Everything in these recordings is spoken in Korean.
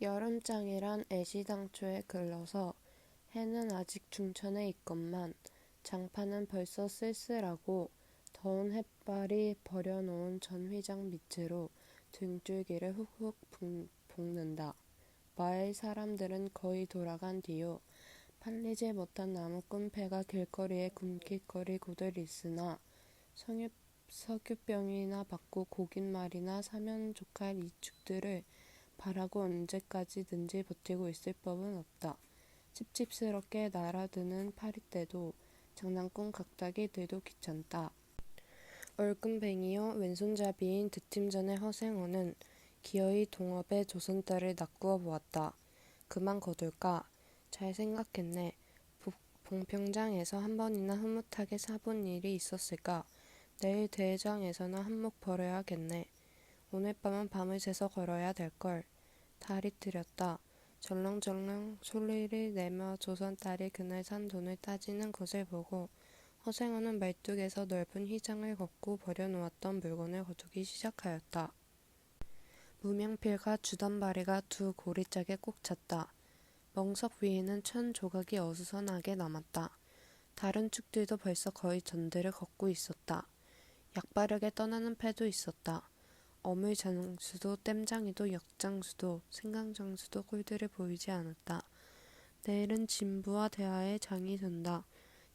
여름장이란 애시당초에 글러서 해는 아직 중천에 있건만 장판은 벌써 쓸쓸하고 더운 햇발이 버려놓은 전휘장 밑으로 등줄기를 훅훅 볶는다. 마을 사람들은 거의 돌아간 뒤요. 팔리지 못한 나무꾼패가 길거리에 굶깃거리고들 있으나 석유병이나 받고 고깃말이나 사면족할 이 죽들을 바라고 언제까지든지 버티고 있을 법은 없다. 찝찝스럽게 날아드는 파리떼도 장난꾼 각다기들도 귀찮다. 얼금뱅이요 왼손잡이인 득팀전의 허생어는 기어이 동업에 조선딸을 낚구어 보았다. 그만 거둘까? 잘 생각했네. 봉평장에서 한 번이나 흐뭇하게 사본 일이 있었을까? 내일 대회장에서나 한몫 벌여야겠네. 오늘 밤은 밤을 새서 걸어야 될걸. 달이 트렸다. 절렁절렁 소리를 내며 조선딸이 그날 산 돈을 따지는 것을 보고 허생어는 말뚝에서 넓은 휘장을 걷고 버려놓았던 물건을 거두기 시작하였다. 무명필과 주단바리가 두 고리짝에 꼭 찼다. 멍석 위에는 천 조각이 어수선하게 남았다. 다른 축들도 벌써 거의 전들을 걷고 있었다. 약바르게 떠나는 패도 있었다. 어물장수도 땜장이도 역장수도 생강장수도 꼴들을 보이지 않았다. 내일은 진부와 대하의 장이 선다.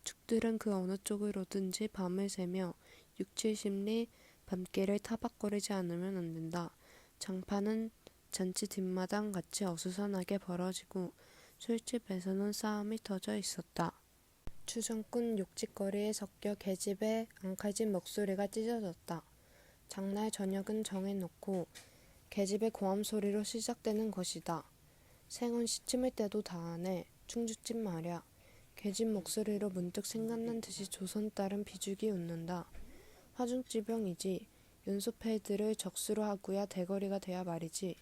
축들은 그 어느 쪽으로든지 밤을 새며 6, 70리 밤길을 타박거리지 않으면 안 된다. 장판은 잔치 뒷마당 같이 어수선하게 벌어지고 술집에서는 싸움이 터져 있었다. 추정꾼 욕짓거리에 섞여 계집의 앙칼진 목소리가 찢어졌다. 장날 저녁은 정해놓고 계집의 고함 소리로 시작되는 것이다. 생은 시침을 때도 다하네. 충주집 말야. 계집 목소리로 문득 생각난 듯이 조선딸은 비죽이 웃는다. 화중지병이지. 윤소패들을 적수로 하고야 대거리가 돼야 말이지.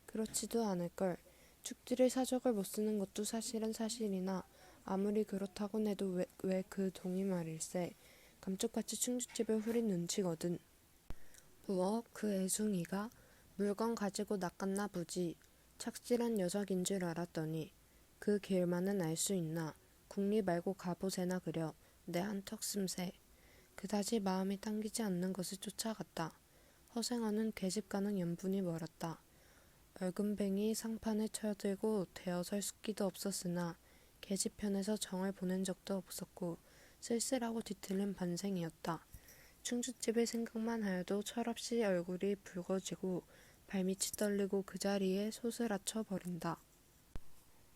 그렇지도 않을걸. 축들이 사적을 못 쓰는 것도 사실은 사실이나 아무리 그렇다곤 해도 왜 그 동이 말일세. 감쪽같이 충주집을 후린 눈치거든. 무어 그 애숭이가 물건 가지고 낚았나 보지. 착실한 녀석인 줄 알았더니 그 길만은 알 수 있나. 국리 말고 갑옷에나 그려. 내 한턱슴새. 그다지 마음이 당기지 않는 것을 쫓아갔다. 허생어는 계집과는 연분이 멀었다. 얼금뱅이 상판을 쳐들고 대어설 숙기도 없었으나 계집편에서 정을 보낸 적도 없었고 쓸쓸하고 뒤틀린 반생이었다. 충주집의 생각만 하여도 철없이 얼굴이 붉어지고 발밑이 떨리고 그 자리에 솥을 아쳐 버린다.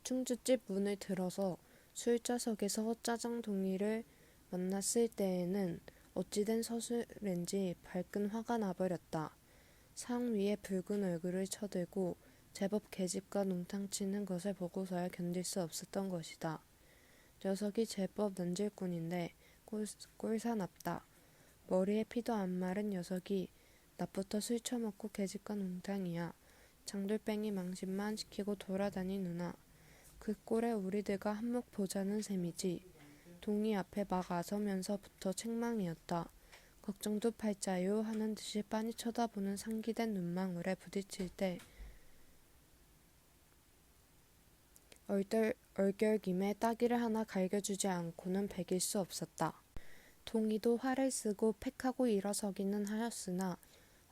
충주집 문을 들어서 술자석에서 짜장동이를 만났을 때에는 어찌된 서술인지 발끈 화가 나버렸다. 상 위에 붉은 얼굴을 쳐들고 제법 계집과 농탕치는 것을 보고서야 견딜 수 없었던 것이다. 녀석이 제법 난질꾼인데 꼴사납다. 머리에 피도 안 마른 녀석이 낮부터 술 처먹고 계집과 농탕이야. 장돌뱅이 망신만 시키고 돌아다니누나. 그 꼴에 우리들과 한몫 보자는 셈이지. 동이 앞에 막 아서면서부터 책망이었다. 걱정도 팔자요 하는 듯이 빤히 쳐다보는 상기된 눈망울에 부딪힐 때 얼결김에 따기를 하나 갈겨주지 않고는 베길 수 없었다. 동이도 화를 쓰고 팩하고 일어서기는 하였으나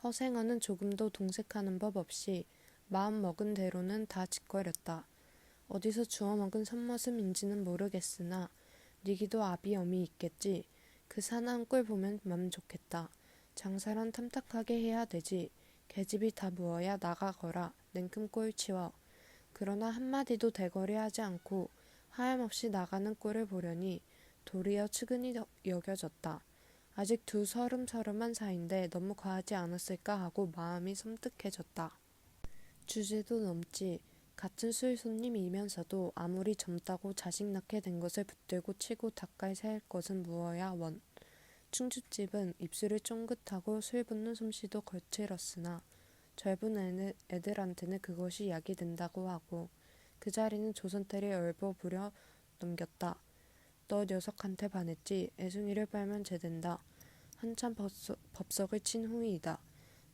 허생어는 조금도 동색하는 법 없이 마음 먹은 대로는 다 짓거렸다. 어디서 주워먹은 선머슴인지는 모르겠으나 니기도 아비엄이 있겠지. 그 사나운 꼴 보면 맘 좋겠다. 장사란 탐탁하게 해야 되지. 계집이 다 무어야 나가거라. 냉큼 꼴 치워. 그러나 한마디도 대거리하지 않고 하염없이 나가는 꼴을 보려니 도리어 측은히 여겨졌다. 아직 두 서름서름한 사이인데 너무 과하지 않았을까 하고 마음이 섬뜩해졌다. 주제도 넘지. 같은 술 손님이면서도 아무리 젊다고 자식 낳게 된 것을 붙들고 치고 닦아 살 것은 무어야 원. 충주집은 입술을 쫑긋하고 술 붓는 솜씨도 거칠었으나 젊은 애들한테는 그것이 약이 된다고 하고 그 자리는 조선딸이 얼버무려 넘겼다. 너 녀석한테 반했지. 애순이를 빨면 죄된다. 한참 법석을 친 후이다.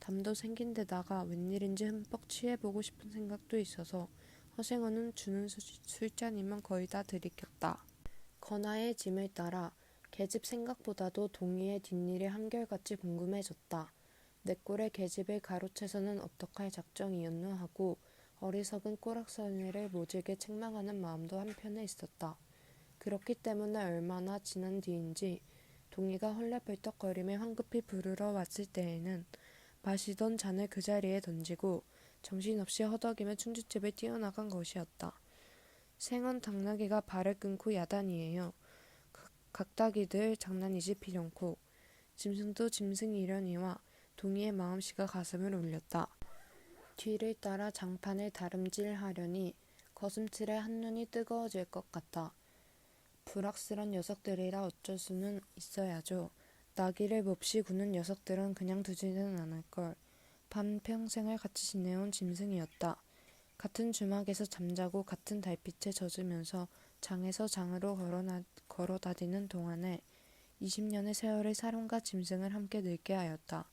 담도 생긴 데다가 웬일인지 흠뻑 취해보고 싶은 생각도 있어서 허생어는 주는 술잔이면 거의 다 들이켰다. 건아의 짐을 따라 계집 생각보다도 동희의 뒷일이 한결같이 궁금해졌다. 내 꼴에 계집을 가로채서는 어떡할 작정이었누 하고 어리석은 꼬락서니를 모질게 책망하는 마음도 한편에 있었다. 그렇기 때문에 얼마나 지난 뒤인지 동희가 헐레벌떡거리며 황급히 부르러 왔을 때에는 마시던 잔을 그 자리에 던지고 정신없이 허덕이며 충주집을 뛰어나간 것이었다. 생언 당나귀가 발을 끊고 야단이에요. 각다기들 장난이지 필연코. 짐승도 짐승이려니와 동희의 마음씨가 가슴을 울렸다. 뒤를 따라 장판을 다름질하려니 거슴틀에 한눈이 뜨거워질 것 같다. 불악스런 녀석들이라 어쩔 수는 있어야죠. 나귀를 몹시 구는 녀석들은 그냥 두지는 않을걸. 반평생을 같이 지내온 짐승이었다. 같은 주막에서 잠자고 같은 달빛에 젖으면서 장에서 장으로 걸어다니는 동안에 20년의 세월을 사람과 짐승을 함께 늙게 하였다.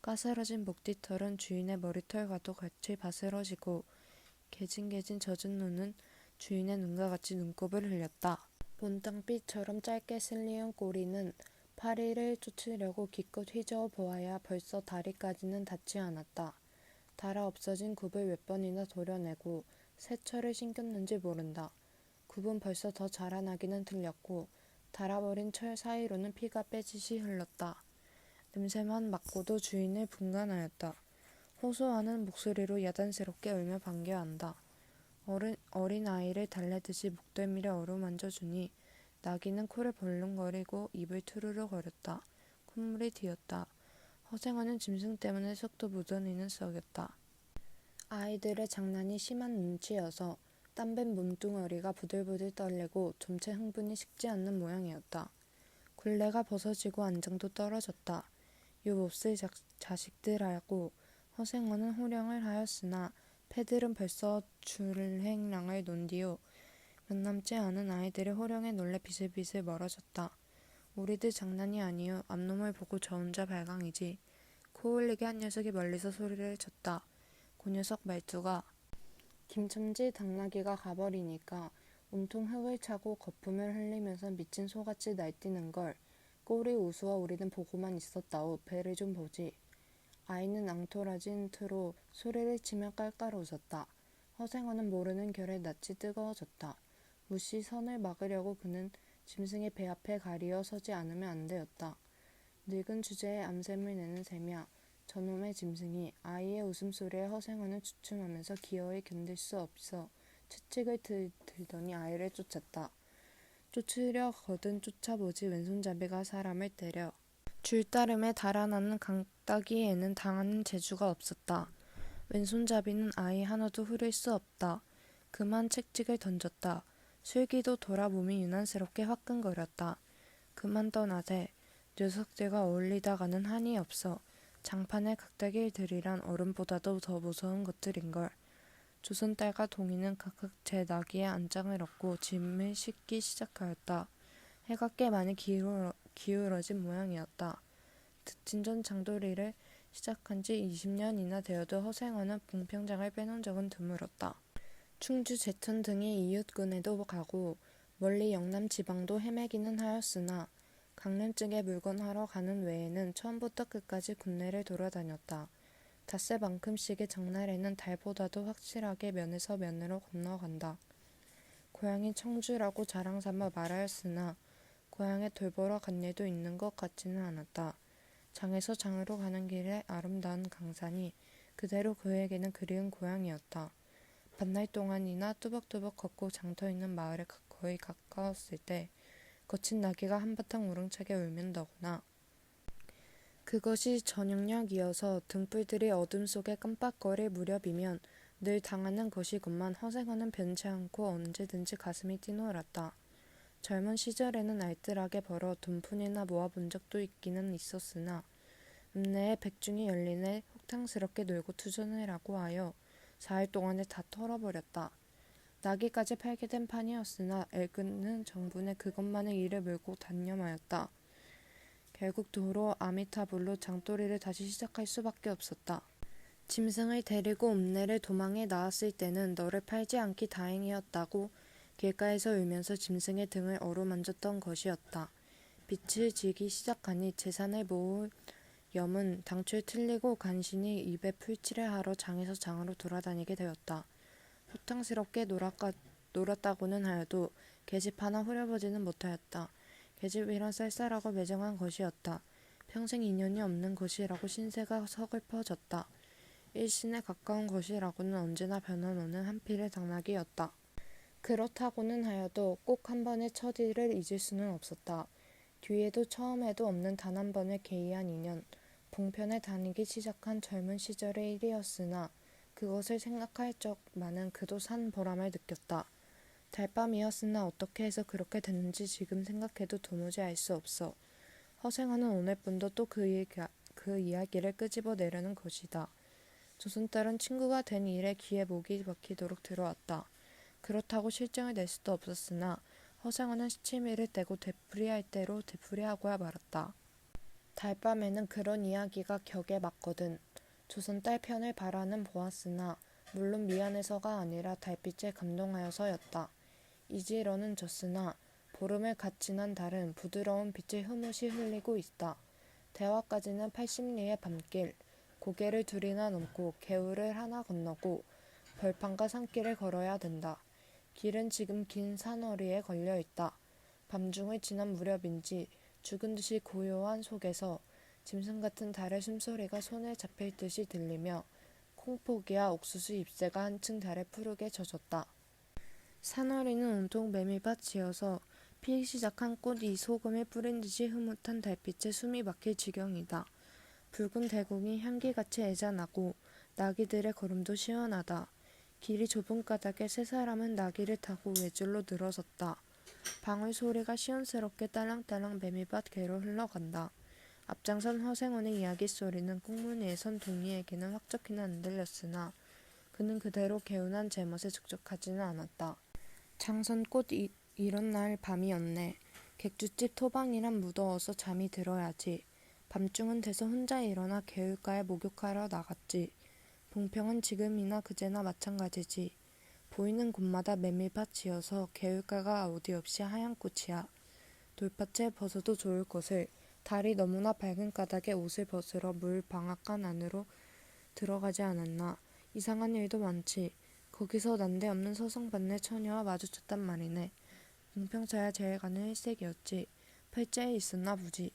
까스러진 목뒤털은 주인의 머리털과도 같이 바스러지고 개진개진 젖은 눈은 주인의 눈과 같이 눈곱을 흘렸다. 몬땅빛처럼 짧게 슬리운 꼬리는 파리를 쫓으려고 기껏 휘저어 보아야 벌써 다리까지는 닿지 않았다. 달아 없어진 굽을 몇 번이나 도려내고 새철을 신겼는지 모른다. 굽은 벌써 더 자라나기는 틀렸고 달아버린 철 사이로는 피가 빼지시 흘렀다. 냄새만 맡고도 주인을 분간하였다. 호소하는 목소리로 야단스럽게 울며 반겨한다. 어린 아이를 달래듯이 목덜미를 어루만져주니 나귀는 코를 벌렁거리고 입을 투르르 거렸다. 콧물이 튀었다. 허생어는 짐승 때문에 속도 무더니는 썩였다. 아이들의 장난이 심한 눈치여서 땀밴 몸뚱어리가 부들부들 떨리고 좀채 흥분이 식지 않는 모양이었다. 굴레가 벗어지고 안장도 떨어졌다. 요 몹쓸 자식들하고 허생어는 호령을 하였으나 패들은 벌써 줄행랑을 논디요. 몇 남지 않은 아이들의 호령에 놀래 비슬비슬 멀어졌다. 우리들 장난이 아니요. 앞놈을 보고 저 혼자 발광이지. 코 흘리게 한 녀석이 멀리서 소리를 쳤다. 그 녀석 말투가 김첨지 당나귀가 가버리니까 온통 흙을 차고 거품을 흘리면서 미친 소같이 날뛰는 걸 꼴이 우스워 우리는 보고만 있었다오. 배를 좀 보지. 아이는 앙토라진 트로 소리를 치며 깔깔 웃었다. 허생어는 모르는 결에 낯이 뜨거워졌다. 무시 선을 막으려고 그는 짐승의 배 앞에 가리어 서지 않으면 안 되었다. 늙은 주제에 암샘을 내는 셈이야. 저놈의 짐승이 아이의 웃음소리에 허생어는 주춤하면서 기어이 견딜 수 없어 채찍을 들더니 아이를 쫓았다. 쫓으려 거든 쫓아보지 왼손잡이가 사람을 때려. 줄따름에 달아나는 강따기에는 당하는 재주가 없었다. 왼손잡이는 아이 하나도 후릴 수 없다. 그만 채찍을 던졌다. 슬기도 돌아 몸이 유난스럽게 화끈거렸다. 그만 떠나되 녀석들과 어울리다가는 한이 없어. 장판에 각다기를 들이란 어른보다도 더 무서운 것들인걸. 조선딸과 동희는 각각 제 나귀에 안장을 얻고 짐을 싣기 시작하였다. 해가 꽤 많이 기울어진 모양이었다. 진전 장도리를 시작한 지 20년이나 되어도 허생어는 봉평장을 빼놓은 적은 드물었다. 충주 제천 등의 이웃군에도 가고 멀리 영남 지방도 헤매기는 하였으나 강릉쪽에 물건하러 가는 외에는 처음부터 끝까지 군내를 돌아다녔다. 닷새만큼씩의 장날에는 달보다도 확실하게 면에서 면으로 건너간다. 고향이 청주라고 자랑삼아 말하였으나 고향에 돌보러 간 일도 있는 것 같지는 않았다. 장에서 장으로 가는 길에 아름다운 강산이 그대로 그에게는 그리운 고향이었다. 반날 동안이나 뚜벅뚜벅 걷고 장터 있는 마을에 거의 가까웠을 때 거친 나귀가 한바탕 우렁차게 울면 더구나. 그것이 저녁녘이어서 등불들이 어둠 속에 깜빡거릴 무렵이면 늘 당하는 것이건만 허생어는 변치 않고 언제든지 가슴이 뛰놀았다. 젊은 시절에는 알뜰하게 벌어 돈푼이나 모아본 적도 있기는 있었으나 읍내에 백중이 열리네 혹탕스럽게 놀고 투전을 하고 하여 4일 동안에 다 털어버렸다. 나귀까지 팔게 된 판이었으나 엘근은 정분에 그것만의 일을 물고 단념하였다. 결국 도로 아미타불로 장도리를 다시 시작할 수밖에 없었다. 짐승을 데리고 읍내를 도망해 나왔을 때는 너를 팔지 않기 다행이었다고 길가에서 울면서 짐승의 등을 어루만졌던 것이었다. 빛을 지기 시작하니 재산을 모을 염은 당초에 틀리고 간신히 입에 풀칠을 하러 장에서 장으로 돌아다니게 되었다. 호탕스럽게 놀았다고는 하여도 계집 하나 후려보지는 못하였다. 계집이란 쌀쌀하고 매정한 것이었다. 평생 인연이 없는 것이라고 신세가 서글퍼졌다. 일신에 가까운 것이라고는 언제나 변함없는 한필의 당나귀였다. 그렇다고는 하여도 꼭 한 번의 첫 일을 잊을 수는 없었다. 뒤에도 처음에도 없는 단 한 번의 개의한 인연, 봉편에 다니기 시작한 젊은 시절의 일이었으나 그것을 생각할 적만은 그도 산 보람을 느꼈다. 달밤이었으나 어떻게 해서 그렇게 됐는지 지금 생각해도 도무지 알 수 없어. 허생아는 오늘뿐도 또 그 이야기를 끄집어내려는 것이다. 조선딸은 친구가 된 일에 귀에 목이 박히도록 들어왔다. 그렇다고 실증을 낼 수도 없었으나 허생아는 시치미를 떼고 되풀이할 대로 되풀이하고야 말았다. 달밤에는 그런 이야기가 격에 맞거든. 조선딸 편을 바라는 보았으나 물론 미안해서가 아니라 달빛에 감동하여서였다. 이지러는 졌으나 보름을 갓 지난 달은 부드러운 빛을 흐뭇이 흘리고 있다. 대화까지는 80리의 밤길, 고개를 둘이나 넘고 개울을 하나 건너고 벌판과 산길을 걸어야 된다. 길은 지금 긴 산허리에 걸려있다. 밤중을 지난 무렵인지 죽은 듯이 고요한 속에서 짐승 같은 달의 숨소리가 손에 잡힐 듯이 들리며 콩포기와 옥수수 잎새가 한층 달에 푸르게 젖었다. 산허리는 온통 메밀밭이어서 피기 시작한 꽃이 소금을 뿌린 듯이 흐뭇한 달빛에 숨이 막힐 지경이다. 붉은 대궁이 향기같이 애잔하고 나귀들의 걸음도 시원하다. 길이 좁은 까닭에 세 사람은 나귀를 타고 외줄로 늘어섰다. 방울 소리가 시원스럽게 딸랑딸랑 메밀밭 궤로 흘러간다. 앞장선 허생원의 이야기 소리는 꽁무니에 선 동리에게는 확적히는 안 들렸으나 그는 그대로 개운한 제멋에 적적하지는 않았다. 장선꽃 이런 날 밤이었네. 객주집 토방이란 무더워서 잠이 들어야지. 밤중은 돼서 혼자 일어나 개울가에 목욕하러 나갔지. 봉평은 지금이나 그제나 마찬가지지. 보이는 곳마다 메밀밭이어서 개울가가 어디 없이 하얀 꽃이야. 돌밭에 벗어도 좋을 것을 달이 너무나 밝은 까닭에 옷을 벗으러 물 방앗간 안으로 들어가지 않았나. 이상한 일도 많지. 거기서 난데없는 서성반네 처녀와 마주쳤단 말이네. 봉평차야 제일 가는 일색이었지. 팔자에 있었나 보지.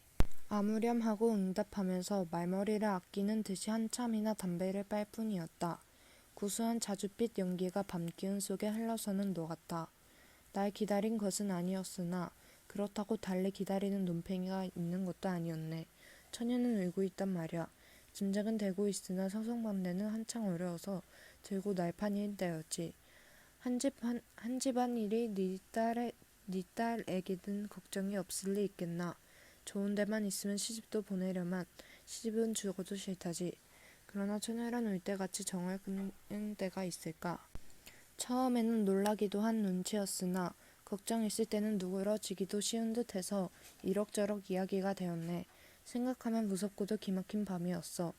아무렴하고 응답하면서 말머리를 아끼는 듯이 한참이나 담배를 빨 뿐이었다. 구수한 자줏빛 연기가 밤 기운 속에 흘러서는 녹았다. 날 기다린 것은 아니었으나 그렇다고 달리 기다리는 논팽이가 있는 것도 아니었네. 처녀는 울고 있단 말이야. 짐작은 되고 있으나 서성밤내는 한창 어려워서 들고 날판일 때였지. 한 집안 일이 네 딸 애기든 걱정이 없을 리 있겠나. 좋은 데만 있으면 시집도 보내려만 시집은 죽어도 싫다지. 그러나 처녀란 울 때같이 정을 끊는 때가 있을까. 처음에는 놀라기도 한 눈치였으나 걱정 있을 때는 누그러지기도 쉬운 듯해서 이럭저럭 이야기가 되었네. 생각하면 무섭고도 기막힌 밤이었어.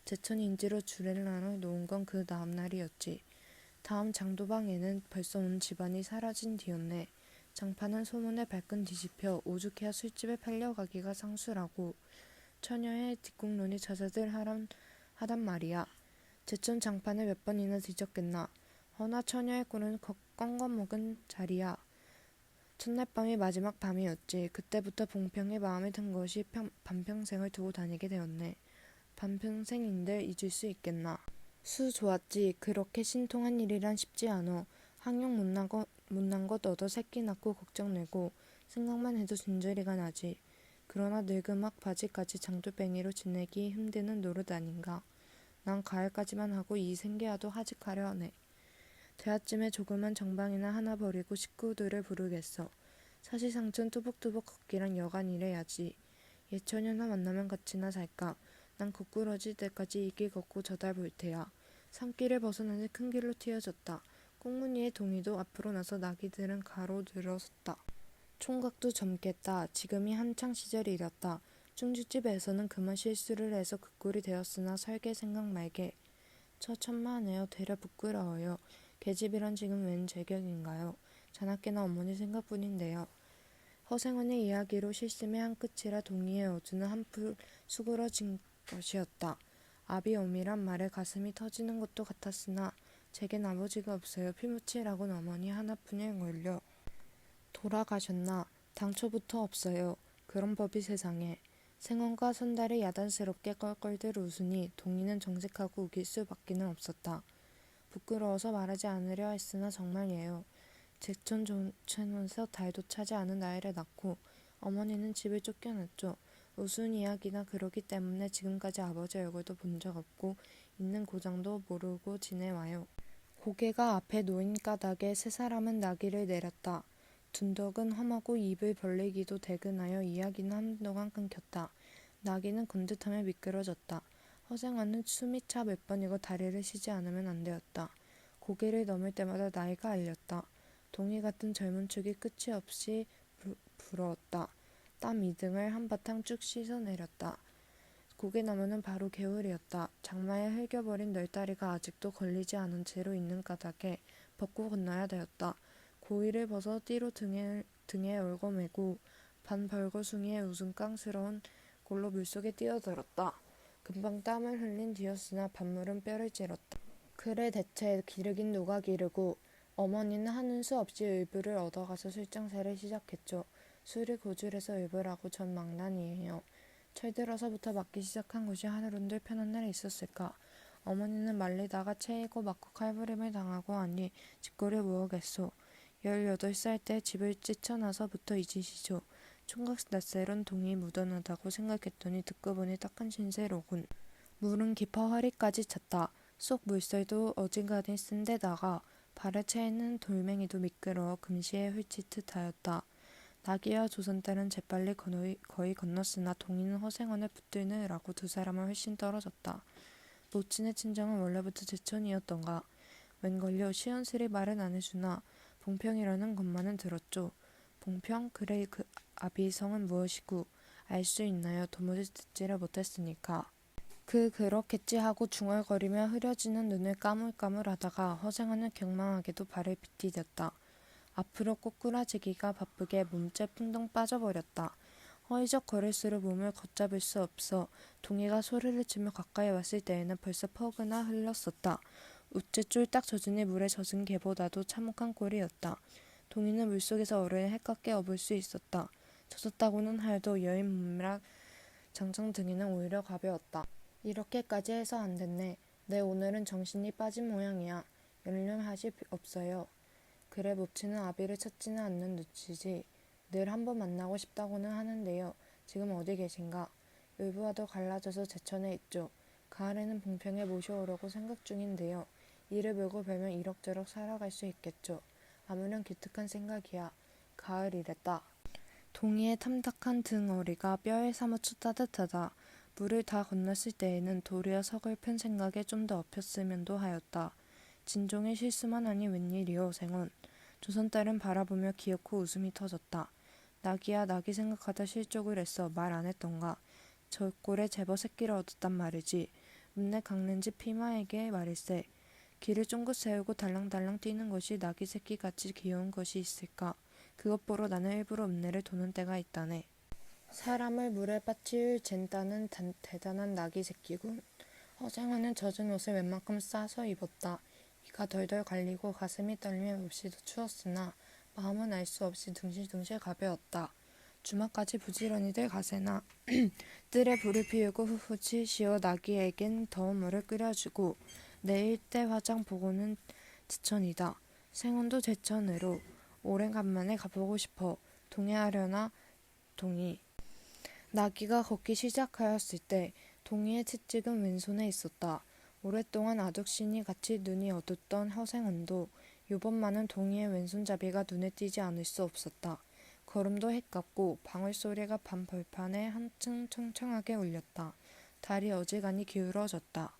제천 인지로 주례를 놓은 건 그 다음 날이었지. 다음 장도방에는 벌써 온 집안이 사라진 뒤였네. 장파는 소문에 발끈 뒤집혀 오죽해야 술집에 팔려가기가 상수라고 처녀의 뒷공론이 자자들 하단 말이야. 제천 장판을 몇 번이나 뒤졌겠나. 허나 처녀의 꼴은 껌껌먹은 자리야. 첫날 밤이 마지막 밤이었지. 그때부터 봉평의 마음에 든 것이 반평생을 두고 다니게 되었네. 반평생인들 잊을 수 있겠나. 수 좋았지. 그렇게 신통한 일이란 쉽지 않어. 학용 못난 것 얻어 새끼 낳고 걱정 내고 생각만 해도 진저리가 나지. 그러나 늙음악 바지까지 장돌뱅이로 지내기 힘드는 노릇 아닌가. 난 가을까지만 하고 이 생계와도 하직하려 하네. 대하쯤에 조그만 정방이나 하나 버리고 식구들을 부르겠어. 사시상전 뚜벅뚜벅 걷기란 여간 일해야지. 예처녀나 만나면 같이나 살까. 난 거꾸러질 때까지 이 길 걷고 저 달 볼 테야. 산길을 벗어나니 큰 길로 튀어졌다. 꽁무니의 동이도 앞으로 나서 나귀들은 가로 들어섰다. 총각도 젊겠다. 지금이 한창 시절이렸다. 중국집에서는 그만 실수를 해서 그 꼴이 되었으나 설계 생각 말게. 저 천만에요. 되려 부끄러워요. 계집이란 지금 웬 제격인가요? 자나깨나 어머니 생각뿐인데요. 허생원의 이야기로 실심의 한 끝이라 동희의 어조는 한풀 수그러진 것이었다. 아비오미란 말에 가슴이 터지는 것도 같았으나 제겐 아버지가 없어요. 피무치라곤 어머니 하나뿐일걸요. 돌아가셨나? 당초부터 없어요. 그런 법이 세상에. 생원과 선달이 야단스럽게 껄껄들 웃으니 동희는 정색하고 우길 수밖에는 없었다. 부끄러워서 말하지 않으려 했으나 정말이에요. 제천 조천에서 달도 차지 않은 나이를 낳고 어머니는 집을 쫓겨났죠. 우스운 이야기나 그러기 때문에 지금까지 아버지 얼굴도 본 적 없고 있는 고장도 모르고 지내와요. 고개가 앞에 놓인 까닭에 세 사람은 나귀를 내렸다. 둔덕은 험하고 입을 벌리기도 대근하여 이야기는 한동안 끊겼다. 나귀는 곤듯하며 미끄러졌다. 허생원은 숨이 차 몇 번이고 다리를 쉬지 않으면 안 되었다. 고개를 넘을 때마다 나이가 알렸다. 동이 같은 젊은 축이 끝이 없이 부러웠다. 땀 2등을 한바탕 쭉 씻어내렸다. 고개 너머는 바로 개울이었다. 장마에 흘겨버린 널다리가 아직도 걸리지 않은 채로 있는 까닭에 벗고 건너야 되었다. 고이를 벗어 띠로 등에 얽어매고 반벌거숭이의 웃음 깡스러운 골로 물속에 뛰어들었다. 금방 땀을 흘린 뒤였으나 반물은 뼈를 찔렀다. 그래 대체 기르긴 누가 기르고. 어머니는 하는 수 없이 의붓을 얻어가서 술장사를 시작했죠. 술이 고줄해서 의붓하고 전 망난이에요. 철들어서부터 맞기 시작한 곳이 하늘운들 편한 날이 있었을까. 어머니는 말리다가 체이고 맞고 칼부림을 당하고 하니 집골을 무엇겠소. 18살 때 집을 찢쳐나서부터 이 짓이죠. 총각 낯설은 동이 묻어나다고 생각했더니 듣고 보니 딱한 신세로군. 물은 깊어 허리까지 찼다. 속 물살도 어지간히 쓴 데다가 발에 채이는 돌멩이도 미끄러워 금시에 훌치듯 하였다. 나귀와 조선딸은 재빨리 거의 건넜으나 동이는 허생원을 붙들느라고 두 사람은 훨씬 떨어졌다. 모친의 친정은 원래부터 제천이었던가. 웬걸요. 시원스레 말은 안 해주나 봉평이라는 것만은 들었죠. 봉평? 그래 그 아비성은 무엇이고 알 수 있나요? 도무지 듣지를 못했으니까. 그렇겠지 하고 중얼거리며 흐려지는 눈을 까물까물하다가 허생원은 경망하게도 발을 비디뎠다. 앞으로 꼬꾸라지기가 바쁘게 몸째 풍덩 빠져버렸다. 허이적 걸을수록 몸을 걷잡을 수 없어 동이가 소리를 치며 가까이 왔을 때에는 벌써 퍼그나 흘렀었다. 우째 쫄딱 젖으니 물에 젖은 개보다도 참혹한 꼴이었다. 동이는 물속에서 어른을 헷깝게 업을 수 있었다. 젖었다고는 하여도 여인 몸이라 장정 등에는 오히려 가벼웠다. 이렇게까지 해서 안 됐네. 내 오늘은 정신이 빠진 모양이야. 연륜하시 없어요. 그래 모친은 아비를 찾지는 않는 눈치지. 늘 한번 만나고 싶다고는 하는데요. 지금 어디 계신가? 의부와도 갈라져서 제천에 있죠. 가을에는 봉평에 모셔오려고 생각 중인데요. 이를 물고 별면 이럭저럭 살아갈 수 있겠죠. 아무렴 기특한 생각이야. 가을이랬다. 동이의 탐탁한 등어리가 뼈에 사무쳐 따뜻하다. 물을 다 건넜을 때에는 도리어 서글픈 생각에 좀 더 엎였으면도 하였다. 진종의 실수만 하니 웬일이오 생원. 조선딸은 바라보며 기어코 웃음이 터졌다. 나귀야 나귀 생각하다 실족을 했어. 말 안 했던가. 저 꼴에 제법 새끼를 얻었단 말이지. 읍내 강렌지 피마에게 말일세. 길을 쫑긋 세우고 달랑달랑 뛰는 것이 나귀 새끼같이 귀여운 것이 있을까. 그것 보러 나는 일부러 읍내를 도는 때가 있다네. 사람을 물에 빠치울 젠따는 대단한 나귀 새끼군. 허생원은 젖은 옷을 웬만큼 싸서 입었다. 이가 덜덜 갈리고 가슴이 떨리며 몹시도 추웠으나 마음은 알 수 없이 둥실둥실 가벼웠다. 주막까지 부지런히들 가세나 뜰에 불을 피우고 후후치 쉬어 나귀에겐 더운 물을 끓여주고 내일 때 화장 보고는 제천이다. 생원도 제천으로 오래간만에 가보고 싶어. 동해하려나 동이. 나귀가 걷기 시작하였을 때 동이의 채찍은 왼손에 있었다. 오랫동안 아둑신이 같이 눈이 어둡던 허생원도 요번만은 동이의 왼손잡이가 눈에 띄지 않을 수 없었다. 걸음도 헷갑고 방울소리가 반 벌판에 한층 청청하게 울렸다. 달이 어지간히 기울어졌다.